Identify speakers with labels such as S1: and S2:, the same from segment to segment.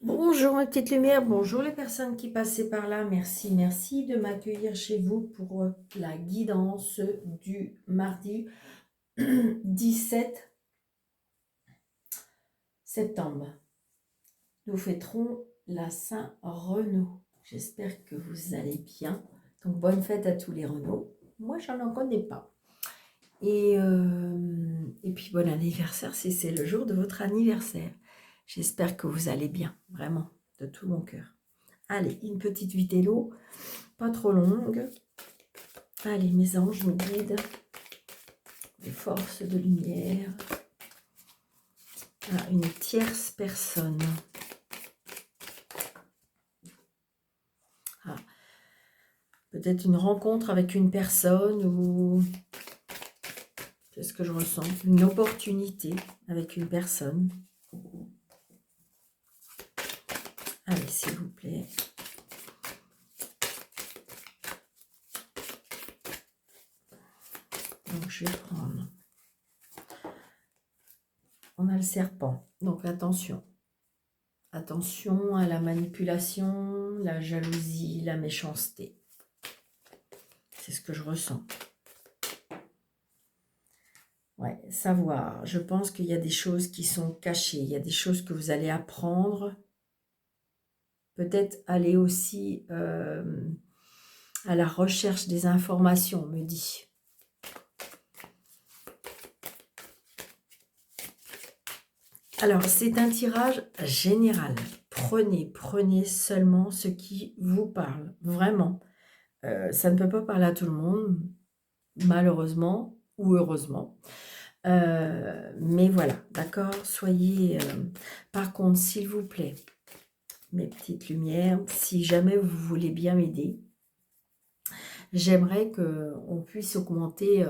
S1: Bonjour ma petite lumière, bonjour les personnes qui passaient par là. Merci, merci de m'accueillir chez vous pour la guidance du mardi 17 septembre. Nous fêterons la Saint-Renaud. J'espère que vous allez bien. Donc bonne fête à tous les Renaud. Moi, j'en en connais pas. Et puis bon anniversaire si c'est le jour de votre anniversaire. J'espère que vous allez bien, vraiment, de tout mon cœur. Allez, une petite vitélo, pas trop longue. Allez, mes anges me guident, des forces de lumière. Ah, une tierce personne. Ah, peut-être une rencontre avec une personne ou... Qu'est-ce que je ressens? Une opportunité avec une personne. Allez, s'il vous plaît. Donc, je vais prendre. On a le serpent. Donc, attention. Attention à la manipulation, la jalousie, la méchanceté. C'est ce que je ressens. Ouais, savoir. Je pense qu'il y a des choses qui sont cachées. Il y a des choses que vous allez apprendre. Peut-être aller aussi à la recherche des informations, on me dit. Alors, c'est un tirage général. Prenez seulement ce qui vous parle. Vraiment. Ça ne peut pas parler à tout le monde, malheureusement ou heureusement. Mais voilà, d'accord. Soyez... par contre, s'il vous plaît, mes petites lumières, si jamais vous voulez bien m'aider, j'aimerais qu'on puisse augmenter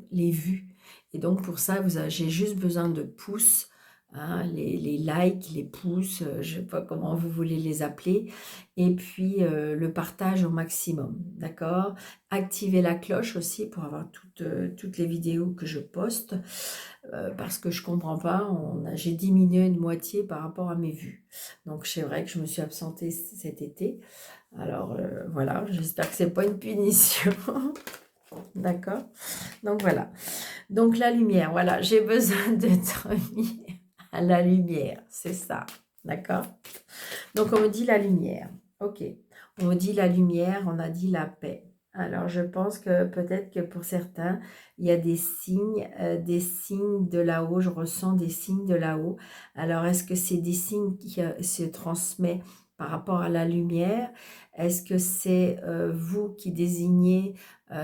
S1: les vues. Et donc pour ça, j'ai juste besoin de pouces, hein, les likes, les pouces, je ne sais pas comment vous voulez les appeler. Et puis le partage au maximum, d'accord? Activez la cloche aussi pour avoir toutes les vidéos que je poste. Parce que je ne comprends pas, j'ai diminué de moitié par rapport à mes vues. Donc c'est vrai que je me suis absentée cet été. Alors voilà, j'espère que c'est pas une punition. D'accord. Donc voilà. Donc la lumière, voilà, j'ai besoin d'être mis à la lumière, c'est ça. D'accord. Donc on me dit la lumière. Ok. On me dit la lumière, on a dit la paix. Alors je pense que peut-être que pour certains, il y a des signes de là-haut. Je ressens des signes de là-haut. Alors est-ce que c'est des signes qui se transmettent par rapport à la lumière? Est-ce que c'est vous qui désignez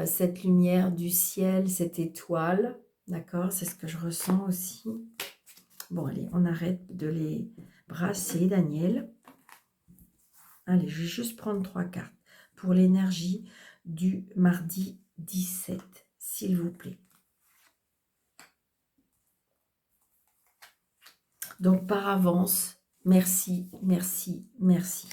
S1: cette lumière du ciel, cette étoile? D'accord, c'est ce que je ressens aussi. Bon, allez, on arrête de les brasser, Daniel. Allez, je vais juste prendre 3 cartes pour l'énergie du mardi 17, s'il vous plaît. Donc, par avance, merci, merci, merci.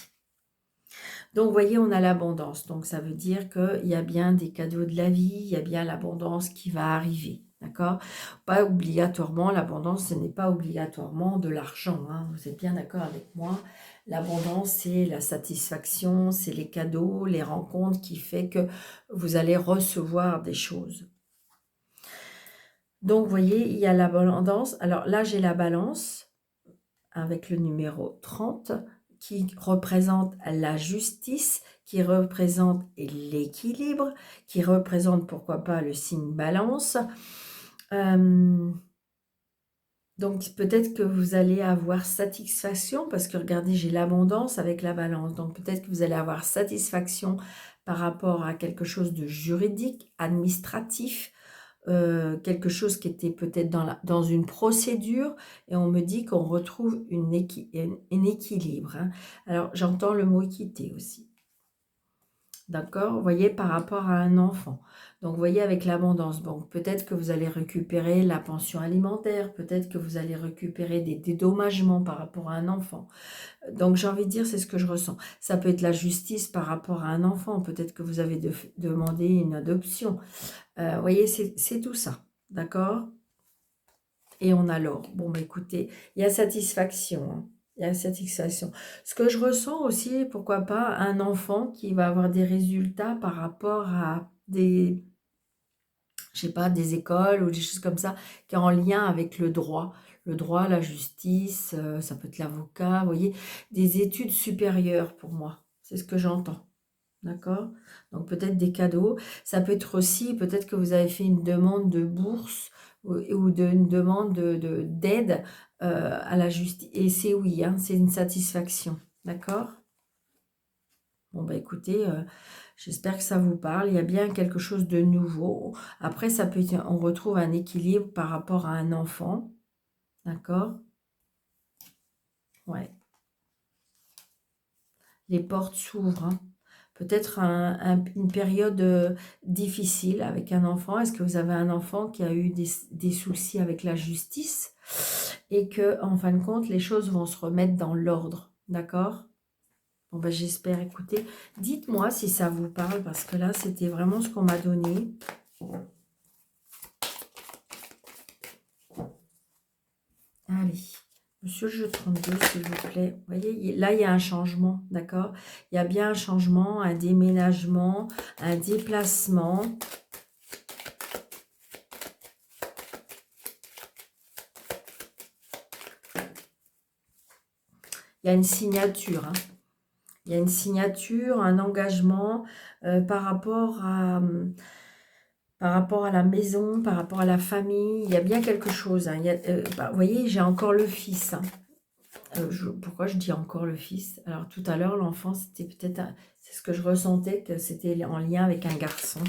S1: Donc, vous voyez, on a l'abondance. Donc, ça veut dire qu'il y a bien des cadeaux de la vie, il y a bien l'abondance qui va arriver. D'accord? Pas obligatoirement, l'abondance, ce n'est pas obligatoirement de l'argent. Hein. Vous êtes bien d'accord avec moi? L'abondance, c'est la satisfaction, c'est les cadeaux, les rencontres qui fait que vous allez recevoir des choses. Donc, vous voyez, il y a l'abondance. Alors là, j'ai la balance avec le numéro 30 qui représente la justice, qui représente l'équilibre, qui représente, pourquoi pas, le signe balance. Donc, peut-être que vous allez avoir satisfaction, parce que regardez, j'ai l'abondance avec la balance. Donc, peut-être que vous allez avoir satisfaction par rapport à quelque chose de juridique, administratif, quelque chose qui était peut-être dans une procédure, et on me dit qu'on retrouve un équilibre. Hein. Alors, j'entends le mot équité aussi. D'accord? Vous voyez, par rapport à un enfant. Donc, vous voyez, avec l'abondance, bon, peut-être que vous allez récupérer la pension alimentaire, peut-être que vous allez récupérer des dédommagements par rapport à un enfant. Donc, j'ai envie de dire, c'est ce que je ressens. Ça peut être la justice par rapport à un enfant. Peut-être que vous avez demandé une adoption. Vous voyez, c'est tout ça. D'accord? Et on a l'or. Bon, bah, écoutez, il y a satisfaction. Hein. Il y a satisfaction. Ce que je ressens aussi, pourquoi pas, un enfant qui va avoir des résultats par rapport à des, je sais pas, des écoles ou des choses comme ça, qui est en lien avec le droit. Le droit, la justice, ça peut être l'avocat, vous voyez, des études supérieures pour moi. C'est ce que j'entends. D'accord? Donc peut-être des cadeaux. Ça peut être aussi, peut-être que vous avez fait une demande de bourse ou une demande d'aide à la justice. Et c'est oui, hein, c'est une satisfaction. D'accord? Bon, bah écoutez, j'espère que ça vous parle. Il y a bien quelque chose de nouveau. Après, ça peut être, on retrouve un équilibre par rapport à un enfant. D'accord? Ouais. Les portes s'ouvrent, hein. Peut-être une période difficile avec un enfant. Est-ce que vous avez un enfant qui a eu des soucis avec la justice et que, en fin de compte, les choses vont se remettre dans l'ordre? D'accord? Bon, ben, j'espère. Écoutez, dites-moi si ça vous parle parce que là, c'était vraiment ce qu'on m'a donné. Allez. Monsieur le jeu 32, s'il vous plaît. Vous voyez, là, il y a un changement, d'accord? Il y a bien un changement, un déménagement, un déplacement. Il y a une signature, hein. Il y a une signature, un engagement par rapport à la maison, par rapport à la famille. Il y a bien quelque chose, hein. Vous voyez, j'ai encore le fils, hein. Pourquoi je dis encore le fils? Alors tout à l'heure, l'enfant, c'était peut-être, c'est ce que je ressentais, que c'était en lien avec un garçon.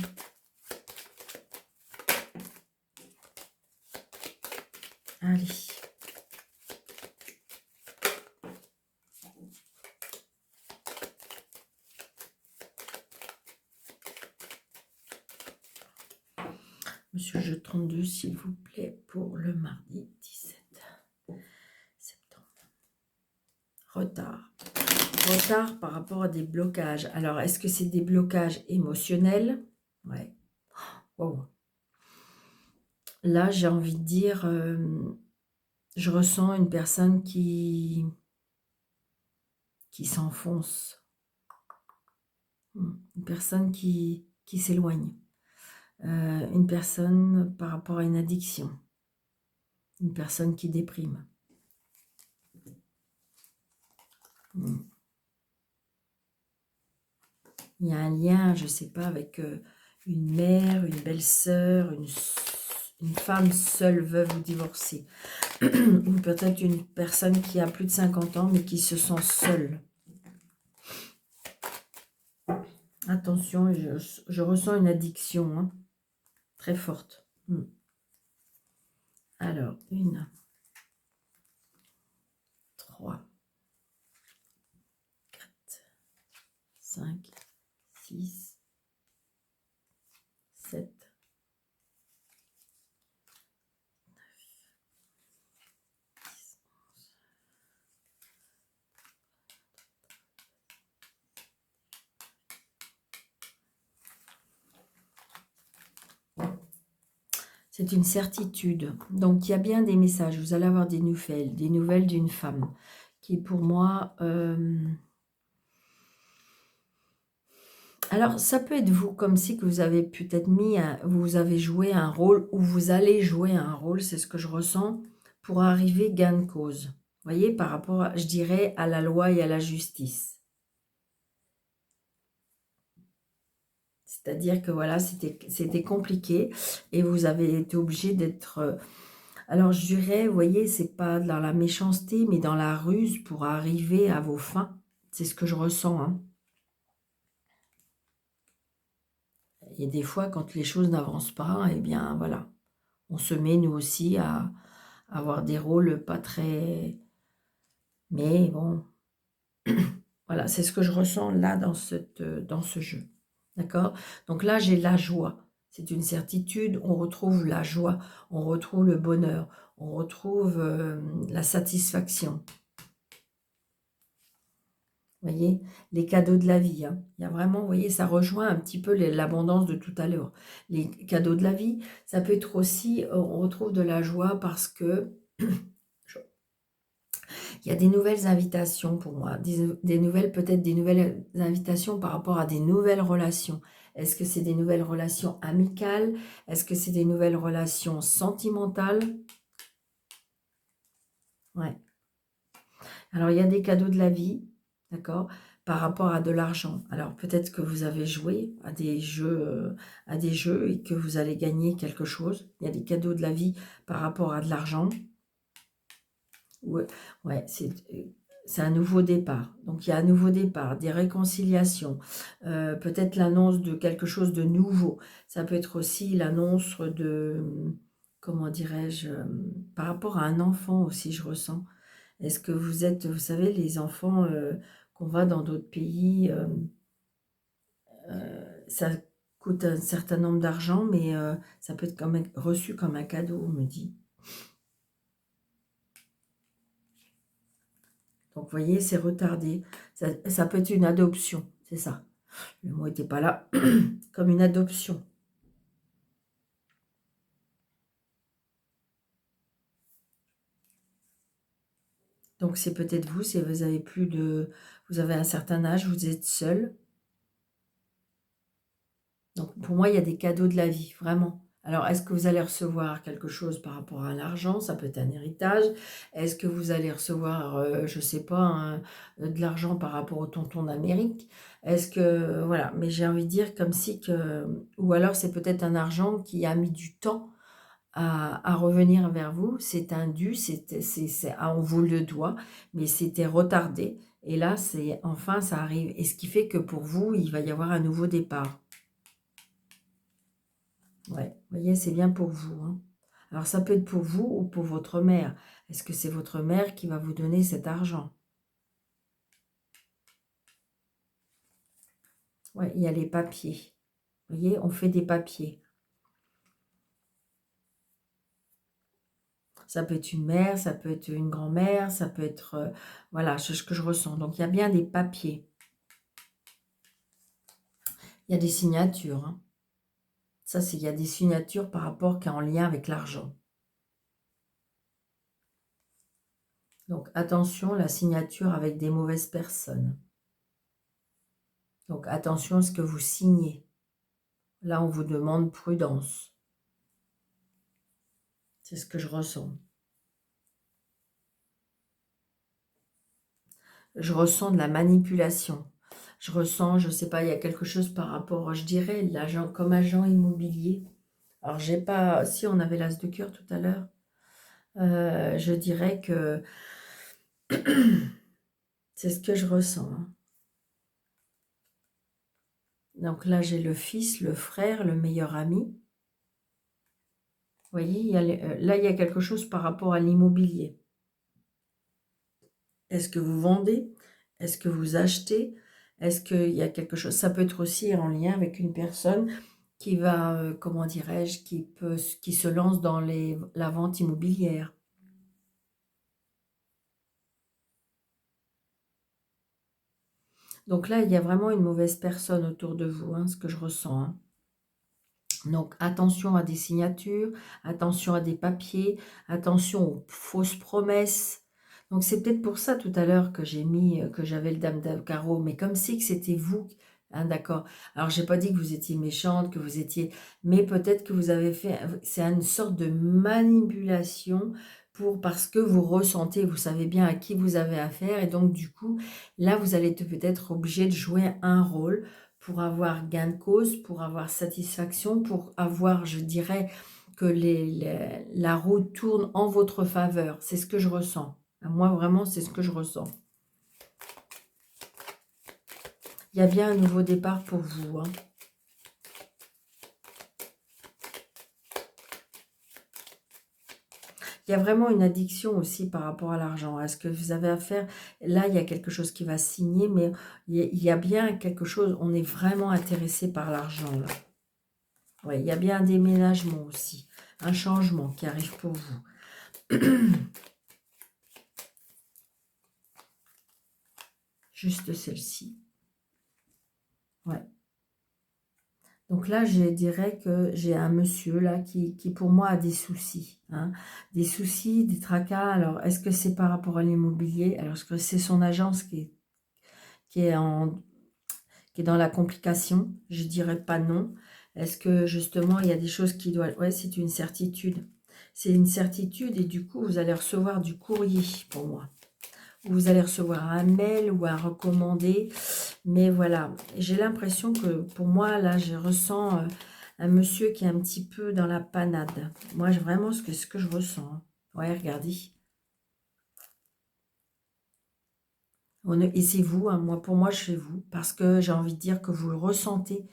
S1: Allez. Monsieur le jeu 32, s'il vous plaît, pour le mardi 17 septembre. Retard. Retard par rapport à des blocages. Alors, est-ce que c'est des blocages émotionnels? Ouais. Wow. Là, j'ai envie de dire, je ressens une personne qui s'enfonce. Une personne qui s'éloigne. Une personne par rapport à une addiction. Une personne qui déprime. Il y a un lien, je ne sais pas, avec une mère, une belle-sœur, une femme seule, veuve ou divorcée. Ou peut-être une personne qui a plus de 50 ans, mais qui se sent seule. Attention, je ressens une addiction, hein, très forte. Alors, 1, 3, 4, 5, 6, 7, 9, 10, 11. C'est une certitude. Donc, il y a bien des messages. Vous allez avoir des nouvelles d'une femme qui, pour moi... Alors, ça peut être vous, comme si que vous avez peut-être vous avez joué un rôle ou vous allez jouer un rôle, c'est ce que je ressens, pour arriver gain de cause. Vous voyez, par rapport, je dirais, à la loi et à la justice. C'est-à-dire que voilà, c'était compliqué et vous avez été obligé d'être... alors, je dirais, vous voyez, c'est pas dans la méchanceté, mais dans la ruse pour arriver à vos fins. C'est ce que je ressens, hein. Et des fois, quand les choses n'avancent pas, eh bien, voilà, on se met, nous aussi, à avoir des rôles pas très... Mais bon, voilà, c'est ce que je ressens là dans ce jeu. D'accord? Donc là, j'ai la joie. C'est une certitude, on retrouve la joie, on retrouve le bonheur, on retrouve la satisfaction. Vous voyez, les cadeaux de la vie, hein. Il y a vraiment, vous voyez, ça rejoint un petit peu l'abondance de tout à l'heure. Les cadeaux de la vie, ça peut être aussi, on retrouve de la joie parce que Il y a des nouvelles invitations pour moi, des nouvelles, peut-être des nouvelles invitations par rapport à des nouvelles relations. Est-ce que c'est des nouvelles relations amicales? Est-ce que c'est des nouvelles relations sentimentales? Ouais. Alors, il y a des cadeaux de la vie, d'accord, par rapport à de l'argent. Alors, peut-être que vous avez joué à des jeux et que vous allez gagner quelque chose. Il y a des cadeaux de la vie par rapport à de l'argent. Ouais, ouais, c'est un nouveau départ. Donc, il y a un nouveau départ, des réconciliations, peut-être l'annonce de quelque chose de nouveau. Ça peut être aussi l'annonce de, comment dirais-je, par rapport à un enfant aussi, je ressens. Est-ce que vous êtes, vous savez, les enfants qu'on va dans d'autres pays, ça coûte un certain nombre d'argent, mais ça peut être quand même reçu comme un cadeau, on me dit. Donc, vous voyez, c'est retardé. Ça peut être une adoption, c'est ça. Le mot n'était pas là. Comme une adoption. Donc, c'est peut-être vous, si vous avez vous avez un certain âge, vous êtes seul. Donc, pour moi, il y a des cadeaux de la vie, vraiment. Alors, est-ce que vous allez recevoir quelque chose par rapport à l'argent? Ça peut être un héritage. Est-ce que vous allez recevoir, je ne sais pas, de l'argent par rapport au tonton d'Amérique? Est-ce que, voilà, mais j'ai envie de dire comme si que, ou alors c'est peut-être un argent qui a mis du temps à revenir vers vous. C'est un dû, on vous le doit, mais c'était retardé. Et là, enfin, ça arrive. Et ce qui fait que pour vous, il va y avoir un nouveau départ. Ouais, vous voyez, c'est bien pour vous, hein. Alors, ça peut être pour vous ou pour votre mère. Est-ce que c'est votre mère qui va vous donner cet argent? Ouais, il y a les papiers. Vous voyez, on fait des papiers. Ça peut être une mère, ça peut être une grand-mère, ça peut être... voilà, c'est ce que je ressens. Donc, il y a bien des papiers. Il y a des signatures, hein. Ça, il y a des signatures par rapport qui est en lien avec l'argent. Donc, attention, la signature avec des mauvaises personnes. Donc, attention à ce que vous signez. Là, on vous demande prudence. C'est ce que je ressens. Je ressens de la manipulation. Je ressens, je ne sais pas, il y a quelque chose par rapport, je dirais, l'agent comme agent immobilier. Alors, j'ai pas... Si, on avait l'as de cœur tout à l'heure. Je dirais que c'est ce que je ressens, hein. Donc là, j'ai le fils, le frère, le meilleur ami. Vous voyez, là, il y a quelque chose par rapport à l'immobilier. Est-ce que vous vendez? Est-ce que vous achetez? Est-ce qu'il y a quelque chose? Ça peut être aussi en lien avec une personne qui va, comment dirais-je, qui se lance dans la vente immobilière. Donc là, il y a vraiment une mauvaise personne autour de vous, hein, ce que je ressens, hein. Donc attention à des signatures, attention à des papiers, attention aux fausses promesses. Donc c'est peut-être pour ça tout à l'heure que j'ai mis, que j'avais le dame de carreau, mais comme si que c'était vous, hein, d'accord. Alors j'ai pas dit que vous étiez méchante, que vous étiez, mais peut-être que vous avez fait, c'est une sorte de manipulation parce que vous ressentez, vous savez bien à qui vous avez affaire, et donc du coup, là vous allez peut-être obligé de jouer un rôle pour avoir gain de cause, pour avoir satisfaction, pour avoir, je dirais, que la roue tourne en votre faveur. C'est ce que je ressens. Moi, vraiment, c'est ce que je ressens. Il y a bien un nouveau départ pour vous, hein. Il y a vraiment une addiction aussi par rapport à l'argent. Est-ce que vous avez affaire... Là, il y a quelque chose qui va signer, mais il y a bien quelque chose... On est vraiment intéressé par l'argent, là. Ouais, il y a bien un déménagement aussi. Un changement qui arrive pour vous. Juste celle-ci. Ouais. Donc Donc là, je dirais que j'ai un monsieur là qui pour moi a des soucis. Hein. Des soucis, des tracas. Alors, est-ce que c'est par rapport à l'immobilier? Alors, est-ce que c'est son agence qui est qui est dans la complication? Je dirais pas non. Est-ce que justement, il y a des choses qui doivent... Ouais, c'est une certitude. C'est une certitude et du coup, vous allez recevoir du courrier pour moi. Vous allez recevoir un mail ou un recommandé. Mais voilà, j'ai l'impression que pour moi, là, je ressens un monsieur qui est un petit peu dans la panade. Moi, vraiment, ce que je ressens. Hein. Ouais, regardez. Et c'est vous, hein, moi, pour moi, je fais vous. Parce que j'ai envie de dire que vous le ressentez.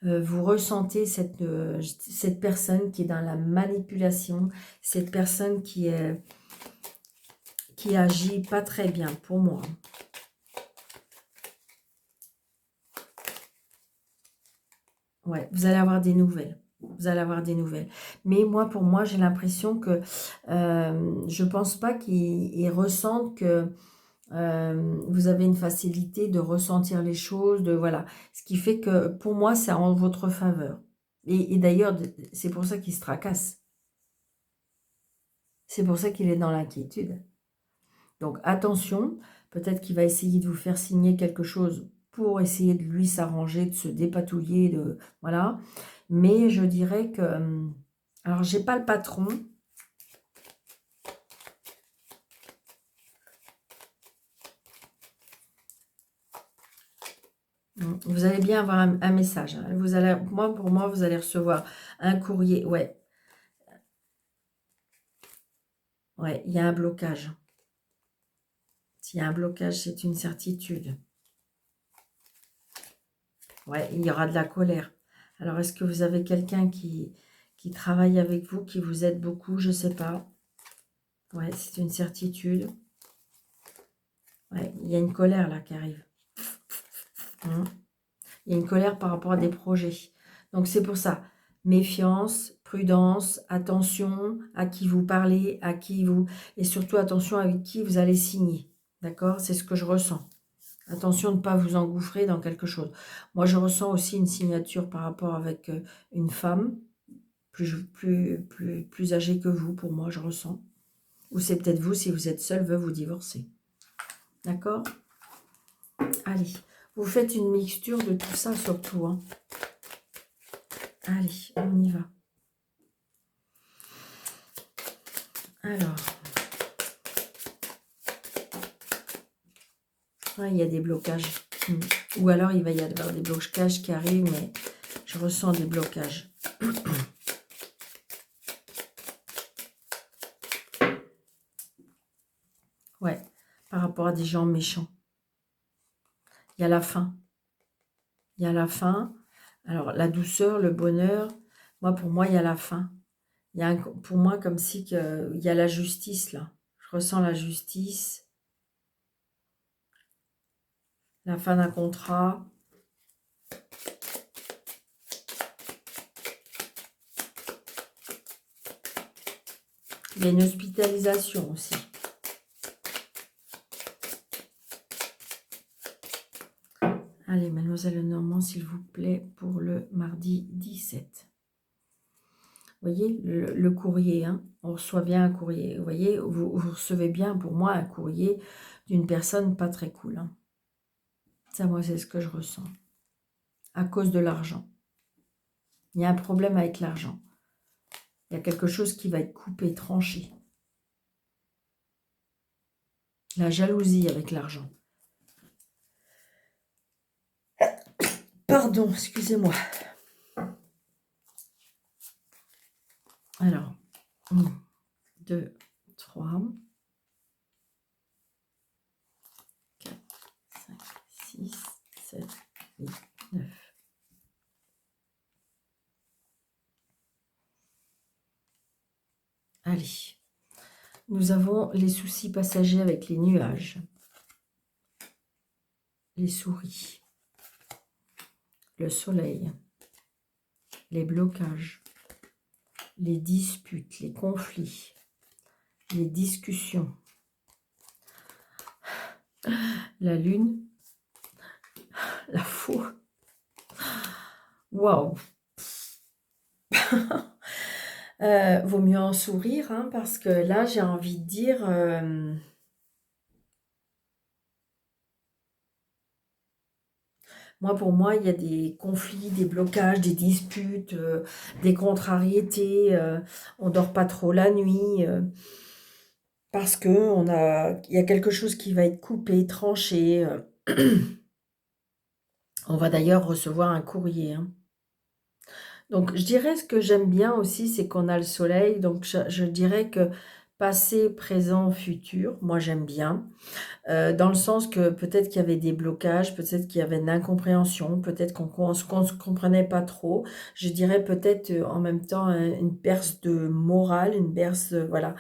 S1: Vous ressentez cette personne qui est dans la manipulation. Cette personne qui agit pas très bien pour moi. Ouais, vous allez avoir des nouvelles. Vous allez avoir des nouvelles. Mais moi, pour moi, j'ai l'impression que je pense pas qu'ils ressentent que vous avez une facilité de ressentir les choses, de voilà. Ce qui fait que pour moi, c'est en votre faveur. Et d'ailleurs, c'est pour ça qu'il se tracasse. C'est pour ça qu'il est dans l'inquiétude. Donc attention, peut-être qu'il va essayer de vous faire signer quelque chose pour essayer de lui s'arranger, de se dépatouiller, de voilà. Mais je dirais que... alors, j'ai pas le patron. Vous allez bien avoir un message. Hein. Vous allez, pour moi, vous allez recevoir un courrier. Ouais, ouais, il y a un blocage. S'il y a un blocage, c'est une certitude. Ouais, il y aura de la colère. Alors, est-ce que vous avez quelqu'un qui travaille avec vous, qui vous aide beaucoup? Je ne sais pas. Ouais, c'est une certitude. Ouais, il y a une colère là qui arrive. Il y a une colère par rapport à des projets. Donc, c'est pour ça. Méfiance, prudence, attention à qui vous parlez, à qui vous... Et surtout, attention avec qui vous allez signer. D'accord? C'est ce que je ressens. Attention de ne pas vous engouffrer dans quelque chose. Moi, je ressens aussi une signature par rapport avec une femme plus âgée que vous, pour moi, je ressens. Ou c'est peut-être vous, si vous êtes seul, veut vous divorcer. D'accord? Allez, vous faites une mixture de tout ça surtout. Hein. Allez, on y va. Alors, il y a des blocages. Ou alors, il va y avoir des blocages qui arrivent, mais je ressens des blocages. Ouais, par rapport à des gens méchants. Il y a la faim. Il y a la faim. Alors, la douceur, le bonheur. Moi, pour moi, il y a la faim. Il y a pour moi, comme si il y a la justice, là. Je ressens la justice. La fin d'un contrat. Il y a une hospitalisation aussi. Allez, mademoiselle Lenormand, s'il vous plaît, pour le mardi 17. Vous voyez, le courrier, hein, on reçoit bien un courrier. Vous voyez, vous recevez bien, pour moi, un courrier d'une personne pas très cool. Hein. Ça, moi, c'est ce que je ressens. À cause de l'argent. Il y a un problème avec l'argent. Il y a quelque chose qui va être coupé, tranché. La jalousie avec l'argent. Pardon, excusez-moi. Alors, 1, 2, 3, 4, 5, 6, 7, 8, 9. Allez, nous avons les soucis passagers avec les nuages, les souris, le soleil, les blocages, les disputes, les conflits, les discussions, la lune, la four. Waouh! Vaut mieux en sourire, hein, parce que là, j'ai envie de dire, moi, pour moi, il y a des conflits, des blocages, des disputes, des contrariétés, on dort pas trop la nuit, parce que il y a quelque chose qui va être coupé, tranché. On va d'ailleurs recevoir un courrier, hein. Donc, je dirais ce que j'aime bien aussi, c'est qu'on a le soleil. Donc, je dirais que passé, présent, futur, moi j'aime bien. Dans le sens que peut-être qu'il y avait des blocages, peut-être qu'il y avait de l'incompréhension, peut-être qu'on se comprenait pas trop. Je dirais peut-être en même temps une berce de morale, une berce, voilà.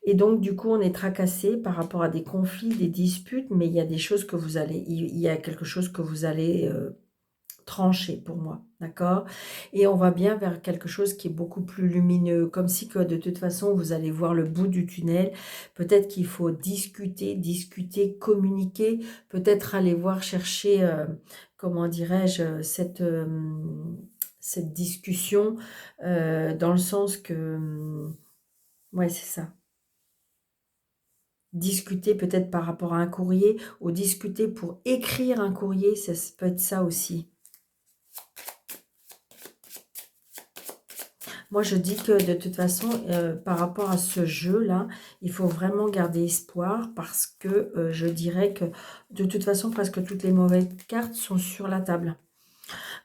S1: Et donc, du coup, on est tracassé par rapport à des conflits, des disputes, mais il y a des choses que vous allez, il y a quelque chose que vous allez tranché pour moi, d'accord? Et on va bien vers quelque chose qui est beaucoup plus lumineux, comme si que de toute façon vous allez voir le bout du tunnel. Peut-être qu'il faut discuter, communiquer, peut-être aller voir chercher, comment dirais-je, cette discussion, dans le sens que, ouais, c'est ça. Discuter peut-être par rapport à un courrier ou discuter pour écrire un courrier, ça peut être ça aussi. Moi, je dis que de toute façon, par rapport à ce jeu-là, il faut vraiment garder espoir parce que je dirais que de toute façon, presque toutes les mauvaises cartes sont sur la table.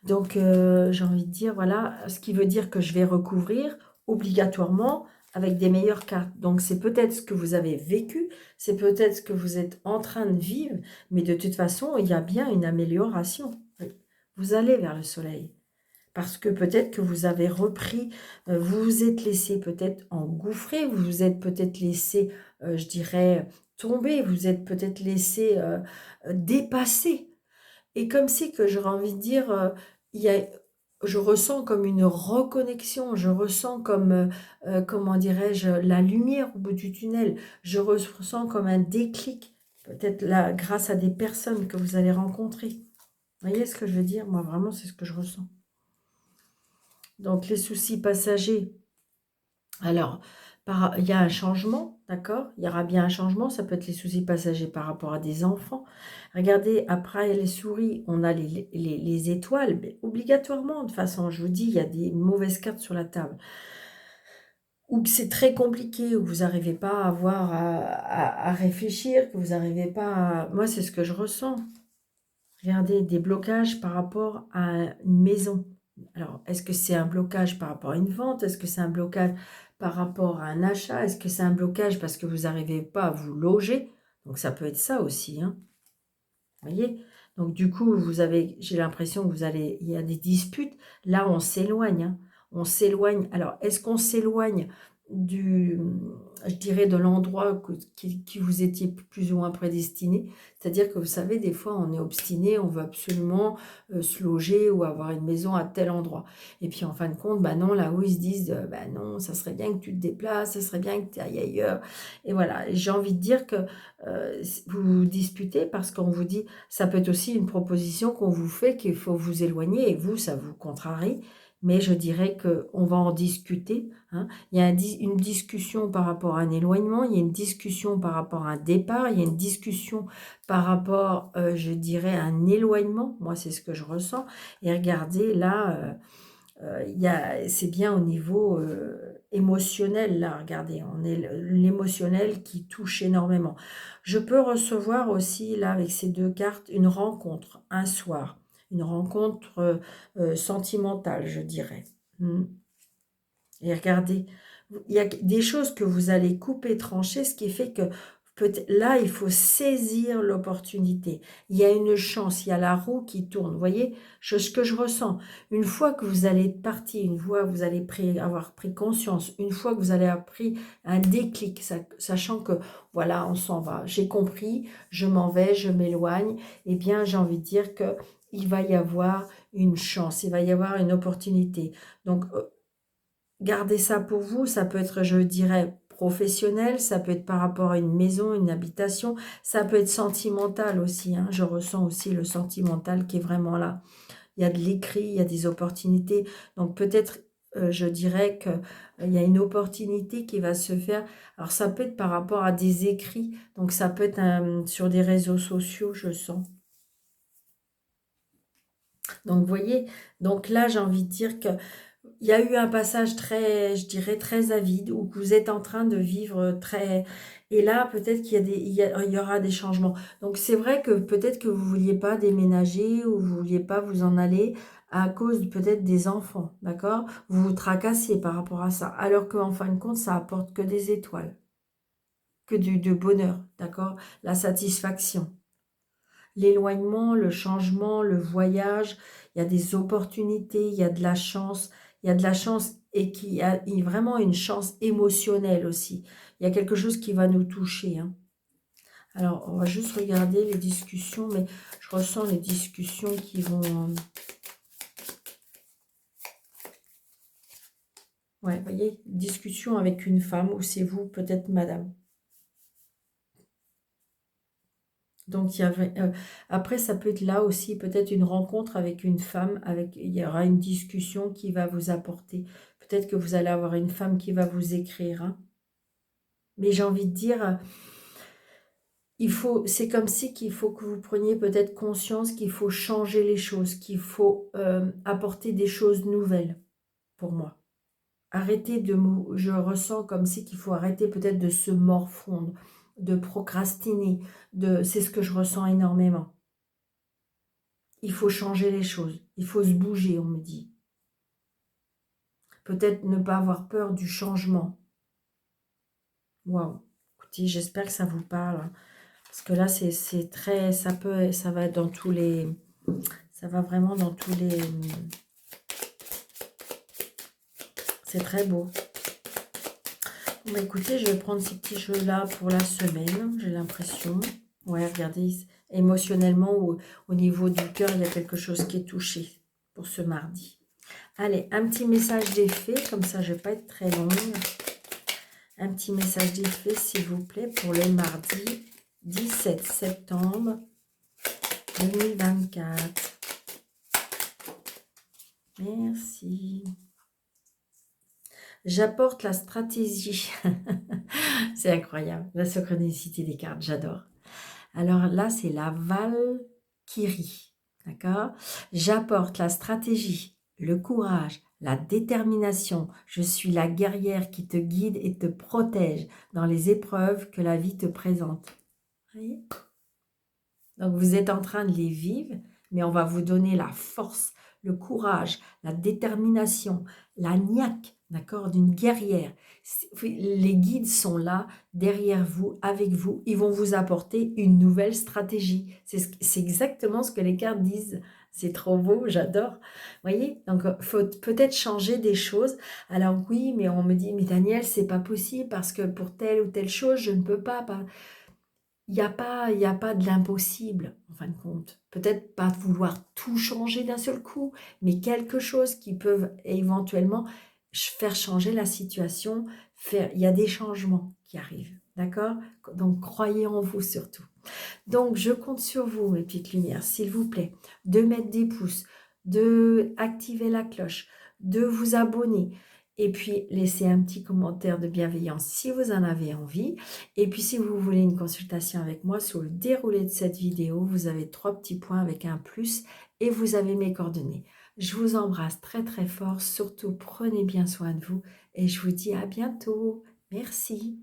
S1: Donc, j'ai envie de dire, voilà, ce qui veut dire que je vais recouvrir obligatoirement avec des meilleures cartes. Donc, c'est peut-être ce que vous avez vécu, c'est peut-être ce que vous êtes en train de vivre, mais de toute façon, il y a bien une amélioration. Oui. Vous allez vers le soleil. Parce que peut-être que vous avez repris, vous vous êtes laissé peut-être engouffrer, vous vous êtes peut-être laissé, je dirais, tomber, vous êtes peut-être laissé dépasser. Et comme si que j'aurais envie de dire, il y a, je ressens comme une reconnexion, je ressens comme, comment dirais-je, la lumière au bout du tunnel, je ressens comme un déclic, peut-être là, grâce à des personnes que vous allez rencontrer. Vous voyez ce que je veux dire? Moi, vraiment, c'est ce que je ressens. Donc, les soucis passagers, alors, il y a un changement, d'accord? Il y aura bien un changement, ça peut être les soucis passagers par rapport à des enfants. Regardez, après les souris, on a les étoiles, mais obligatoirement, de toute façon, je vous dis, il y a des mauvaises cartes sur la table. Ou que c'est très compliqué, où vous n'arrivez pas à avoir à réfléchir, que vous n'arrivez pas à... Moi, c'est ce que je ressens. Regardez, des blocages par rapport à une maison. Alors, est-ce que c'est un blocage par rapport à une vente? Est-ce que c'est un blocage par rapport à un achat? Est-ce que c'est un blocage parce que vous n'arrivez pas à vous loger? Donc, ça peut être ça aussi, hein. Vous voyez? Donc, du coup, j'ai l'impression que il y a des disputes. Là, on s'éloigne, hein. On s'éloigne. Alors, est-ce qu'on s'éloigne je dirais, de l'endroit qui vous étiez plus ou moins prédestiné? C'est-à-dire que vous savez, des fois, on est obstiné, on veut absolument se loger ou avoir une maison à tel endroit. Et puis, en fin de compte, bah non, là où ils se disent, bah non, ça serait bien que tu te déplaces, ça serait bien que tu ailles ailleurs. Et voilà, j'ai envie de dire que vous vous disputez parce qu'on vous dit, ça peut être aussi une proposition qu'on vous fait qu'il faut vous éloigner et vous, ça vous contrarie. Mais je dirais qu'on va en discuter, hein. Il y a une discussion par rapport à un éloignement, il y a une discussion par rapport à un départ, il y a une discussion par rapport, je dirais, à un éloignement. Moi, c'est ce que je ressens. Et regardez, là, c'est bien au niveau émotionnel, là, regardez, on est l'émotionnel qui touche énormément. Je peux recevoir aussi, là, avec ces deux cartes, une rencontre, un soir, une rencontre sentimentale, je dirais. Mm. Et regardez, il y a des choses que vous allez couper, trancher, ce qui fait que là, il faut saisir l'opportunité. Il y a une chance, il y a la roue qui tourne. Vous voyez, ce que je ressens, une fois que vous allez être parti, une fois que vous allez avoir pris conscience, une fois que vous allez avoir pris un déclic, sachant que, voilà, on s'en va, j'ai compris, je m'en vais, je m'éloigne, eh bien, j'ai envie de dire que il va y avoir une chance, il va y avoir une opportunité. Donc, gardez ça pour vous, ça peut être, je dirais, professionnel, ça peut être par rapport à une maison, une habitation, ça peut être sentimental aussi, hein. Je ressens aussi le sentimental qui est vraiment là. Il y a de l'écrit, il y a des opportunités. Donc peut-être je dirais qu'il y a une opportunité qui va se faire. Alors, ça peut être par rapport à des écrits, donc ça peut être sur des réseaux sociaux, je sens. Donc, vous voyez, donc là, j'ai envie de dire que il y a eu un passage très, je dirais, très avide, où vous êtes en train de vivre très... Et là, peut-être qu'il y a il y aura des changements. Donc, c'est vrai que peut-être que vous ne vouliez pas déménager ou vous ne vouliez pas vous en aller à cause peut-être des enfants, d'accord? Vous vous tracassiez par rapport à ça, alors qu'en fin de compte, ça apporte que des étoiles, que de bonheur, d'accord? La satisfaction. L'éloignement, le changement, le voyage, il y a des opportunités, il y a de la chance, il y a de la chance et il y a vraiment une chance émotionnelle aussi. Il y a quelque chose qui va nous toucher, hein. Alors, on va juste regarder les discussions, mais je ressens les discussions qui vont... Ouais, vous voyez, discussion avec une femme, ou c'est vous, peut-être madame. Donc, après, ça peut être là aussi, peut-être une rencontre avec une femme, il y aura une discussion qui va vous apporter. Peut-être que vous allez avoir une femme qui va vous écrire, hein. Mais j'ai envie de dire, c'est comme si qu'il faut que vous preniez peut-être conscience qu'il faut changer les choses, qu'il faut apporter des choses nouvelles pour moi. Je ressens comme si qu'il faut arrêter peut-être de se morfondre, de procrastiner, c'est ce que je ressens énormément. Il faut changer les choses. Il faut se bouger, on me dit. Peut-être ne pas avoir peur du changement. Waouh. Écoutez, j'espère que ça vous parle, hein. Parce que là, c'est très... Ça va dans tous les... Ça va vraiment dans tous les... C'est très beau. Bon, bah, écoutez, je vais prendre ces petits jeux-là pour la semaine, j'ai l'impression. Ouais, regardez, émotionnellement, au niveau du cœur, il y a quelque chose qui est touché pour ce mardi. Allez, un petit message d'effet, comme ça je ne vais pas être très longue. Un petit message d'effet, s'il vous plaît, pour le mardi 17 septembre 2024. Merci. J'apporte la stratégie. C'est incroyable, la synchronicité des cartes, j'adore. Alors là, c'est la Valkyrie, d'accord? J'apporte la stratégie, le courage, la détermination. Je suis la guerrière qui te guide et te protège dans les épreuves que la vie te présente. Vous voyez? Donc, vous êtes en train de les vivre, mais on va vous donner la force, le courage, la détermination, la niaque, d'accord, d'une guerrière. Les guides sont là, derrière vous, avec vous. Ils vont vous apporter une nouvelle stratégie. C'est exactement ce que les cartes disent. C'est trop beau, j'adore. Vous voyez? Donc, il faut peut-être changer des choses. Alors oui, mais on me dit, mais Daniel, c'est pas possible parce que pour telle ou telle chose, je ne peux pas. Il y a pas de l'impossible, en fin de compte. Peut-être pas vouloir tout changer d'un seul coup, mais quelque chose qui peut éventuellement faire changer la situation. Il y a des changements qui arrivent, d'accord? Donc, croyez en vous surtout. Donc, je compte sur vous, mes petites lumières, s'il vous plaît, de mettre des pouces, de activer la cloche, de vous abonner, et puis laisser un petit commentaire de bienveillance si vous en avez envie. Et puis, si vous voulez une consultation avec moi sur le déroulé de cette vidéo, vous avez 3 petits points avec un plus et vous avez mes coordonnées. Je vous embrasse très très fort, surtout prenez bien soin de vous et je vous dis à bientôt. Merci.